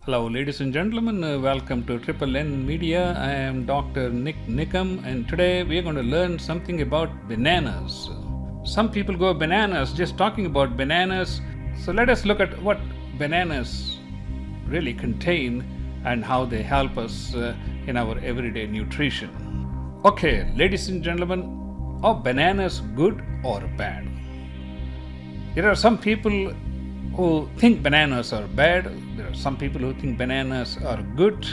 Hello, ladies and gentlemen. Welcome to Triple N Media. I am Dr. NIK NIKAM, and today we are going to learn something about bananas. Some people go bananas just talking about bananas. So let us look at what bananas really contain and how they help us in our everyday nutrition. Okay, ladies and gentlemen, are bananas good or bad? There are some people who think bananas are bad. There are some people who think bananas are good.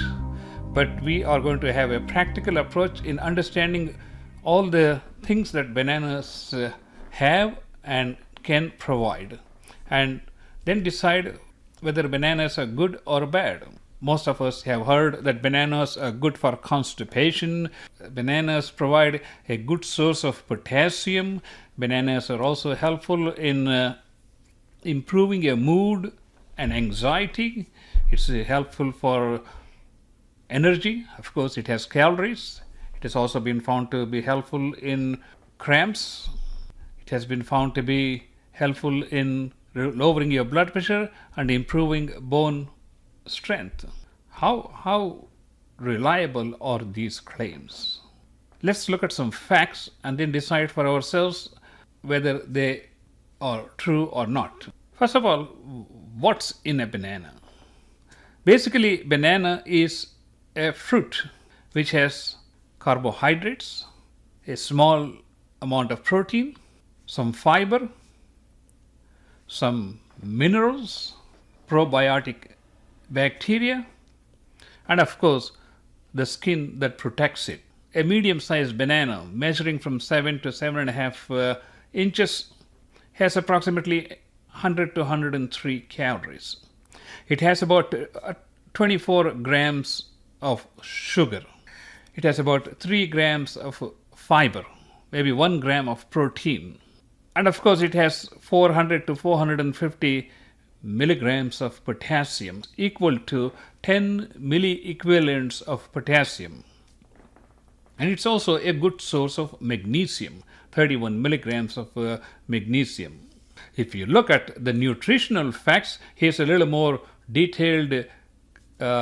But we are going to have a practical approach in understanding all the things that bananas have and can provide, and then decide whether bananas are good or bad. Most of us have heard that bananas are good for constipation. Bananas provide a good source of potassium. Bananas are also helpful in improving your mood and anxiety. It's helpful for energy. Of course, it has calories. It has also been found to be helpful in cramps. It has been found to be helpful in lowering your blood pressure and improving bone strength. How reliable are these claims? Let's look at some facts and then decide for ourselves whether they are true or not. First of all, what's in a banana? Basically, banana is a fruit which has carbohydrates, a small amount of protein, some fiber, some minerals, probiotic bacteria, and of course, the skin that protects it. A medium-sized banana measuring from 7 to 7.5 inches has approximately 100 to 103 calories. It has about 24 grams of sugar. It has about 3 grams of fiber, maybe 1 gram of protein. And of course, it has 400 to 450 milligrams of potassium, equal to 10 milliequivalents of potassium. And it's also a good source of magnesium, 31 milligrams of magnesium. If you look at the nutritional facts, here's a little more detailed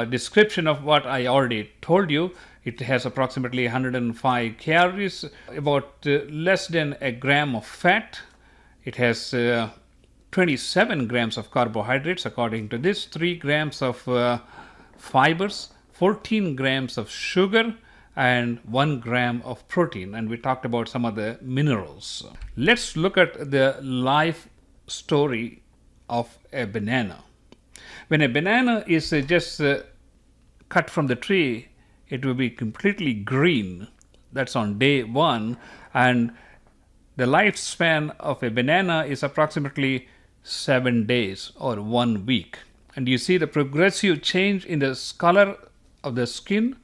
description of what I already told you. It has approximately 105 calories, about less than a gram of fat. It has 27 grams of carbohydrates, according to this, 3 grams of fibers, 14 grams of sugar, and 1 gram of protein. And we talked about some of the minerals. Let's look at the life story of a banana. When a banana is just cut from the tree, it will be completely green. That's on day 1. And the lifespan of a banana is approximately 7 days or 1 week. And you see the progressive change in the color of the skin.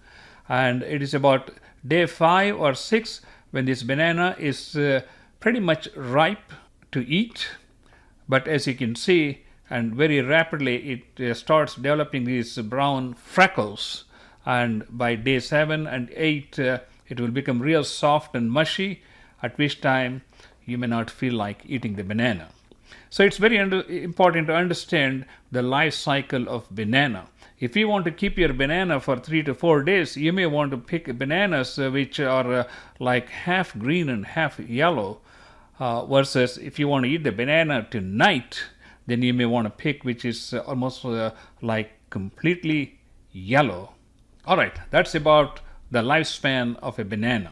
And it is about day 5 or 6 when this banana is pretty much ripe to eat. But as you can see, and very rapidly, it starts developing these brown freckles. And by day 7 and 8, it will become real soft and mushy, at which time you may not feel like eating the banana. So it's very important to understand the life cycle of banana. If you want to keep your banana for 3 to 4 days, you may want to pick bananas which are like half green and half yellow, versus if you want to eat the banana tonight, then you may want to pick which is almost like completely yellow. All right, that's about the lifespan of a banana.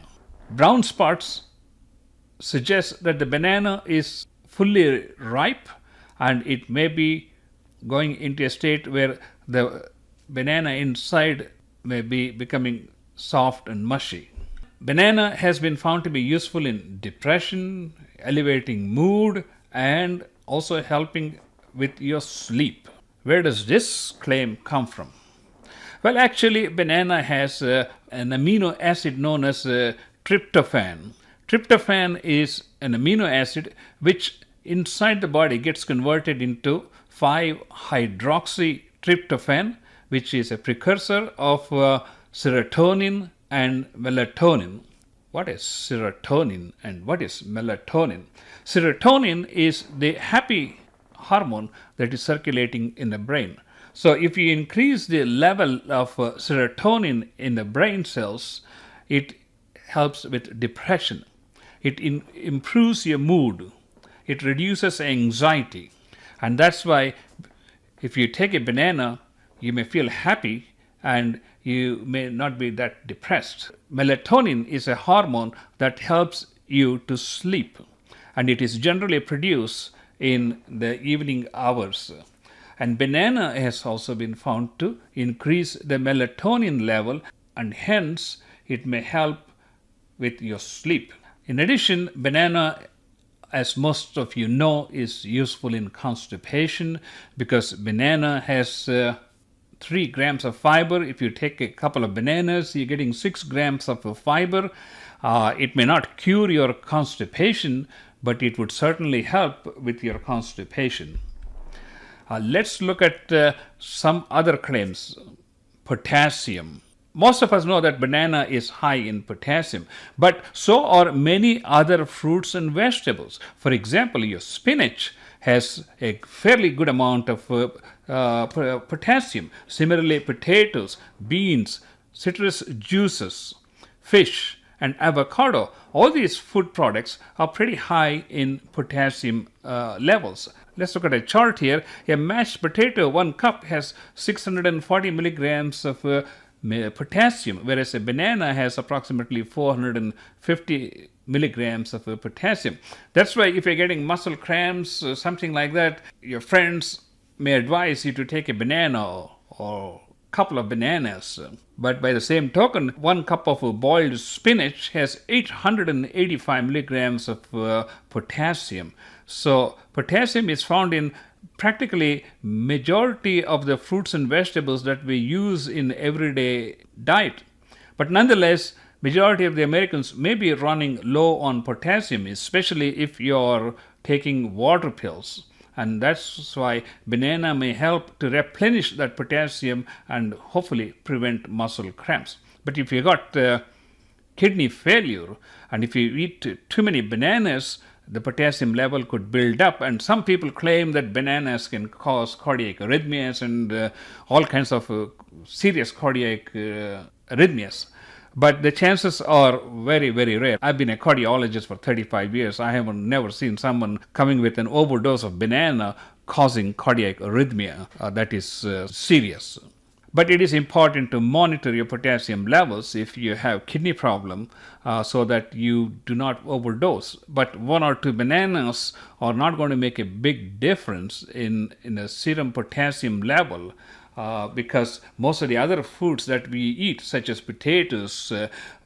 Brown spots suggest that the banana is fully ripe and it may be going into a state where the banana inside may be becoming soft and mushy. Banana has been found to be useful in depression, elevating mood, and also helping with your sleep. Where does this claim come from? Well, actually, banana has an amino acid known as tryptophan. Tryptophan is an amino acid which inside the body gets converted into 5-hydroxytryptophan, which is a precursor of serotonin and melatonin. What is serotonin and what is melatonin? Serotonin is the happy hormone that is circulating in the brain. So if you increase the level of serotonin in the brain cells, it helps with depression. It improves your mood. It reduces anxiety. And that's why if you take a banana, you may feel happy and you may not be that depressed. Melatonin is a hormone that helps you to sleep, and it is generally produced in the evening hours. And banana has also been found to increase the melatonin level, and hence it may help with your sleep. In addition, banana, as most of you know, is useful in constipation because banana has 3 grams of fiber. If you take a couple of bananas, you're getting 6 grams of fiber. It may not cure your constipation, but it would certainly help with your constipation. Let's look at some other claims. Potassium. Most of us know that banana is high in potassium, but so are many other fruits and vegetables. For example, your spinach has a fairly good amount of potassium. Similarly, potatoes, beans, citrus juices, fish, and avocado. All these food products are pretty high in potassium levels. Let's look at a chart here. A mashed potato, 1 cup, has 640 milligrams of potassium, whereas a banana has approximately 450 milligrams of potassium. That's why if you're getting muscle cramps, something like that, your friends may advise you to take a banana or couple of bananas. But by the same token, 1 cup of boiled spinach has 885 milligrams of potassium. So potassium is found in practically majority of the fruits and vegetables that we use in everyday diet. But nonetheless, majority of the Americans may be running low on potassium, especially if you're taking water pills. And that's why banana may help to replenish that potassium and hopefully prevent muscle cramps. But if you got kidney failure and if you eat too many bananas, the potassium level could build up, and some people claim that bananas can cause cardiac arrhythmias and all kinds of serious cardiac arrhythmias. But the chances are very, very rare. I've been a cardiologist for 35 years. I have never seen someone coming with an overdose of banana causing cardiac arrhythmia that is serious. But it is important to monitor your potassium levels if you have kidney problem so that you do not overdose. But 1 or 2 bananas are not going to make a big difference in the serum potassium level because most of the other foods that we eat, such as potatoes,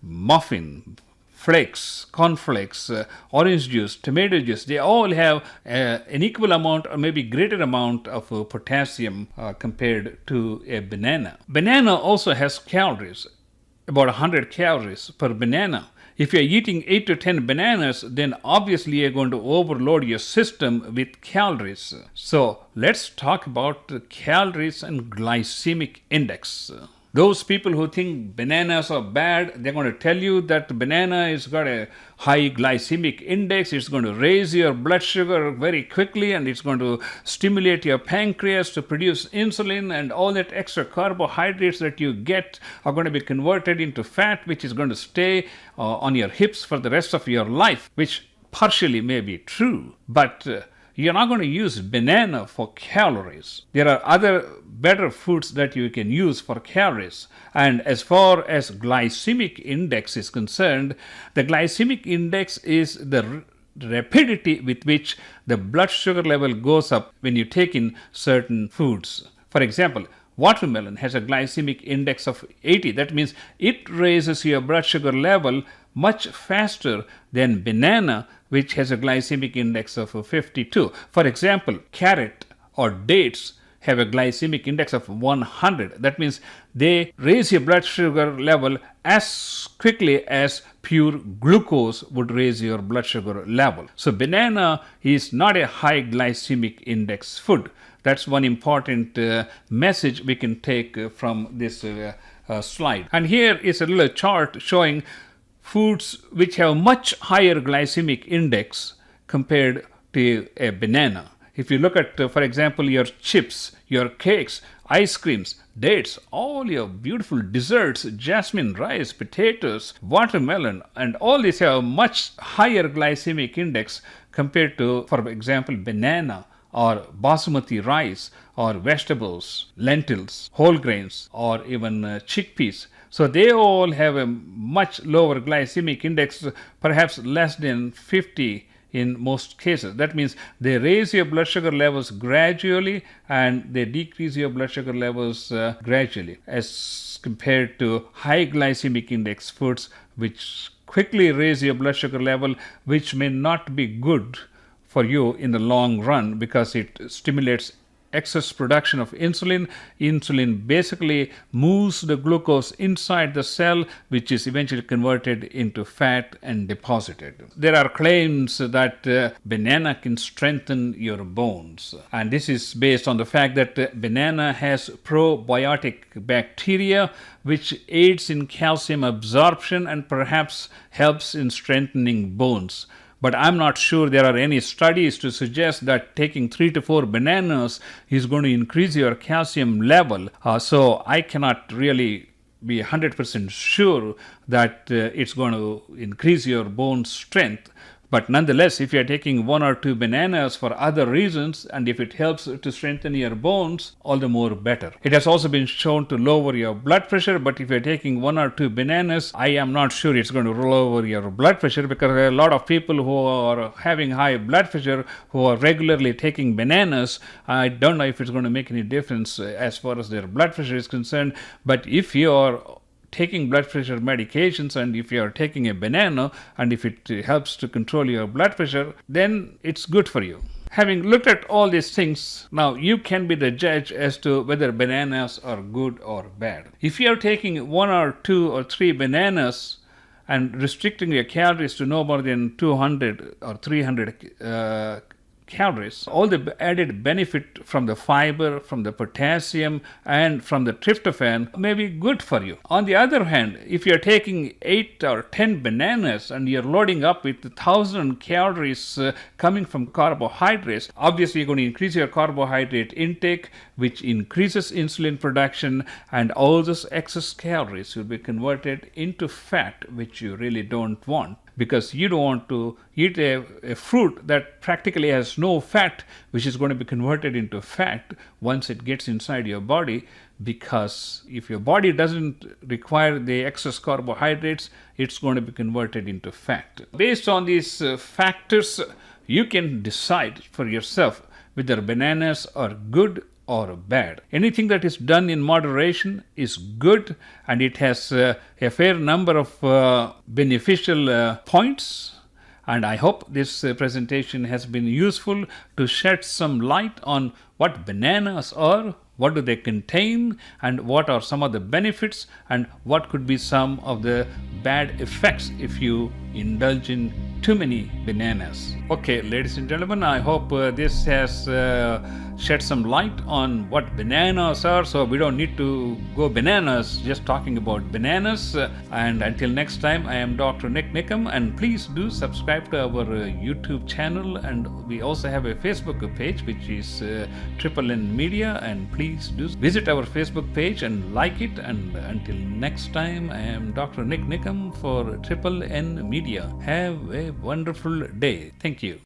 muffin, flakes, cornflakes, orange juice, tomato juice, they all have an equal amount or maybe greater amount of potassium compared to a banana. Banana also has calories, about 100 calories per banana. If you're eating 8 to 10 bananas, then obviously you're going to overload your system with calories. So let's talk about calories and glycemic index. Those people who think bananas are bad, they're going to tell you that banana has got a high glycemic index. It's going to raise your blood sugar very quickly and it's going to stimulate your pancreas to produce insulin, and all that extra carbohydrates that you get are going to be converted into fat, which is going to stay on your hips for the rest of your life, which partially may be true. But you're not going to use banana for calories. There are other better foods that you can use for calories. And as far as glycemic index is concerned, the glycemic index is the rapidity with which the blood sugar level goes up when you take in certain foods. For example, watermelon has a glycemic index of 80. That means it raises your blood sugar level much faster than banana, which has a glycemic index of 52. For example, carrot or dates have a glycemic index of 100. That means they raise your blood sugar level as quickly as pure glucose would raise your blood sugar level. So banana is not a high glycemic index food. That's one important message we can take from this slide. And here is a little chart showing foods which have much higher glycemic index compared to a banana. If you look at, for example, your chips, your cakes, ice creams, dates, all your beautiful desserts, jasmine rice, potatoes, watermelon, and all these have a much higher glycemic index compared to, for example, banana or basmati rice or vegetables, lentils, whole grains, or even chickpeas. So they all have a much lower glycemic index, perhaps less than 50 in most cases. That means they raise your blood sugar levels gradually and they decrease your blood sugar levels gradually, as compared to high glycemic index foods which quickly raise your blood sugar level, which may not be good for you in the long run because it stimulates excess production of insulin. Insulin basically moves the glucose inside the cell, which is eventually converted into fat and deposited. There are claims that banana can strengthen your bones, and this is based on the fact that banana has probiotic bacteria which aids in calcium absorption and perhaps helps in strengthening bones. But I'm not sure there are any studies to suggest that taking 3 to 4 bananas is going to increase your calcium level. So I cannot really be 100% sure that it's going to increase your bone strength. But nonetheless, if you are taking 1 or 2 bananas for other reasons, and if it helps to strengthen your bones, all the more better. It has also been shown to lower your blood pressure, but if you are taking 1 or 2 bananas, I am not sure it's going to lower your blood pressure, because there are a lot of people who are having high blood pressure who are regularly taking bananas. I don't know if it's going to make any difference as far as their blood pressure is concerned, but if you are taking blood pressure medications and if you are taking a banana and if it helps to control your blood pressure, then it's good for you. Having looked at all these things, now you can be the judge as to whether bananas are good or bad. If you are taking 1 or 2 or 3 bananas and restricting your calories to no more than 200 or 300 calories, all the added benefit from the fiber, from the potassium, and from the tryptophan may be good for you. On the other hand, if you're taking 8 or 10 bananas and you're loading up with 1,000 calories coming from carbohydrates, obviously you're going to increase your carbohydrate intake, which increases insulin production, and all those excess calories will be converted into fat, which you really don't want, because you don't want to eat a fruit that practically has no fat, which is going to be converted into fat once it gets inside your body, because if your body doesn't require the excess carbohydrates, it's going to be converted into fat. Based on these factors, you can decide for yourself whether bananas are good or bad. Anything that is done in moderation is good, and it has a fair number of beneficial points. And I hope this presentation has been useful to shed some light on what bananas are, what do they contain, and what are some of the benefits, and what could be some of the bad effects if you indulge in too many bananas. Okay, ladies and gentlemen, I hope this has shed some light on what bananas are, so we don't need to go bananas just talking about bananas. And until next time, I am Dr. NIK NIKAM, and please do subscribe to our YouTube channel, and we also have a Facebook page which is NNN Media, and please do visit our Facebook page and like it. And until next time, I am Dr. NIK NIKAM for NNN Media. Have a wonderful day. Thank you.